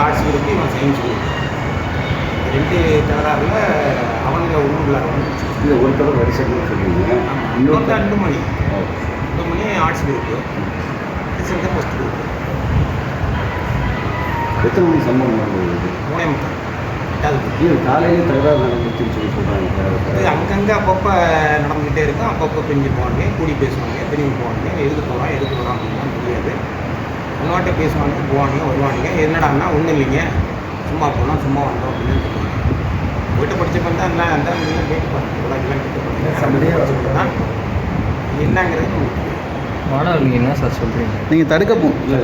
Arts group, இவன் science group. 2 தகராறில் அவங்க உள்ளுக்குள்ளார வந்துச்சு. இல்லை ஒரு தடவை வரிசைன்னு சொல்லுவீங்க. இன்னொரு Anbumani arts group, result first group. எத்தனை மணி சம்பவம் நடந்தது? 3:30 8வது. காலையிலே தகராறு நடந்துச்சுன்னு சொல்லி சொல்கிறாங்க. இது அங்கங்கே அப்பப்போ நடந்துக்கிட்டே இருக்கும். அப்பப்போ பிரிஞ்சு போவாங்க, கூடி பேசுவாங்க, திரும்பி போவாங்க. எதுக்கு போகிறோம் அப்படின்லாம் தெரியாது. இன்னொருட்ட பேசுவாங்க, போவாங்க, வருவானுங்க. என்னடான்னா ஒன்றும் இல்லைங்க, சும்மா போனோம், சும்மா வந்தோம் அப்படின்னு சொல்லுவாங்க. வீட்டை படிச்சப்போ தான் எல்லாம் அந்த கேட்டு பார்த்து உலகெல்லாம் கேட்டு படிச்சப்போ தான் என்னங்கிறது மாணவர்கள் என்ன சார் சொல்கிறீங்க? நீங்கள் தடுக்க போனீங்க,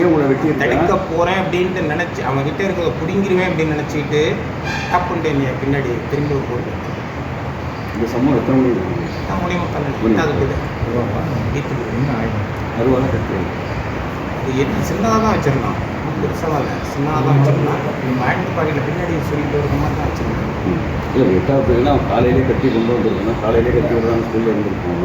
உங்களை வெட்டி தடுக்க போகிறேன் அப்படின்ட்டு நினச்சி அவங்ககிட்ட இருக்கிறத பிடிங்கிருவேன் அப்படின்னு நினச்சிக்கிட்டு டப்புன்ட்டு நீ பின்னாடி திரும்பி போட்டு இந்த சம்பவம் எத்தனை மணி? 3:30 அது போய்ட்டு வீட்டுக்கு அறுவாக கட்டுறேன். அது என்ன சின்னதாக தான் வச்சுருந்தான், பெருசாக இல்லை, சின்னதாக தான் வச்சுருந்தான். பேண்ட் பாக்கெட்டில் பின்னாடி சொல்லிட்டு இருக்கிற மாதிரி தான் வச்சுருந்தேன். இல்லை 8வது பிள்ளைனா காலையிலே கட்டி கொண்டு வந்துருக்கணும். காலையிலே கட்டி விடுறாங்க, ஸ்கூலில் இருந்துருக்கோம்.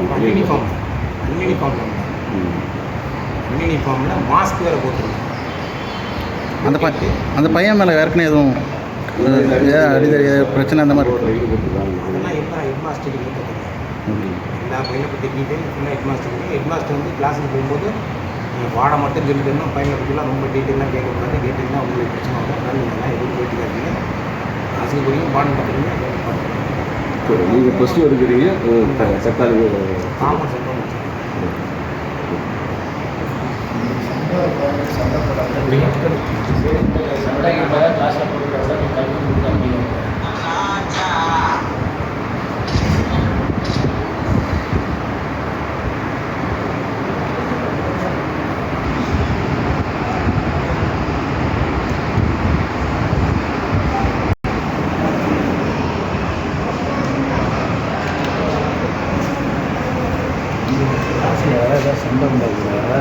யூனிஃபார்மில் மாஸ்க் வேறு போட்டுருக்கோம். அந்த பையன் மேலே ஏற்கனவே எதுவும் அடிதடி பிரச்சனை அந்த மாதிரி போட்டுருக்காங்க. அதெல்லாம் எல்லா ஹெட்மாஸ்டருக்கு தெரியும். எல்லா பையனை பற்றி டீட்டெயில் ஃபுல்லாக ஹெட்மாஸ்டர் வந்து கிளாஸுக்கு போகும்போது நீங்கள் வாட மட்டும் சொல்லிட்டு பையனை பற்றிலாம் ரொம்ப டீட்டெயிலாக கேட்கக்கூடாது. கேட்டிங்கன்னா உங்களுக்கு பிரச்சனை வரும். அதனால் நீங்கள் எதுவும் போயிட்டு காட்டிங்க, கிளாஸுக்கு போகிறீங்க, பாடம் பார்க்குறீங்க. நீங்கள் +2 எடுக்கிறீங்க, தக்காளி ஆமாம் சார். சண்டை உண்டாக்குறாங்க.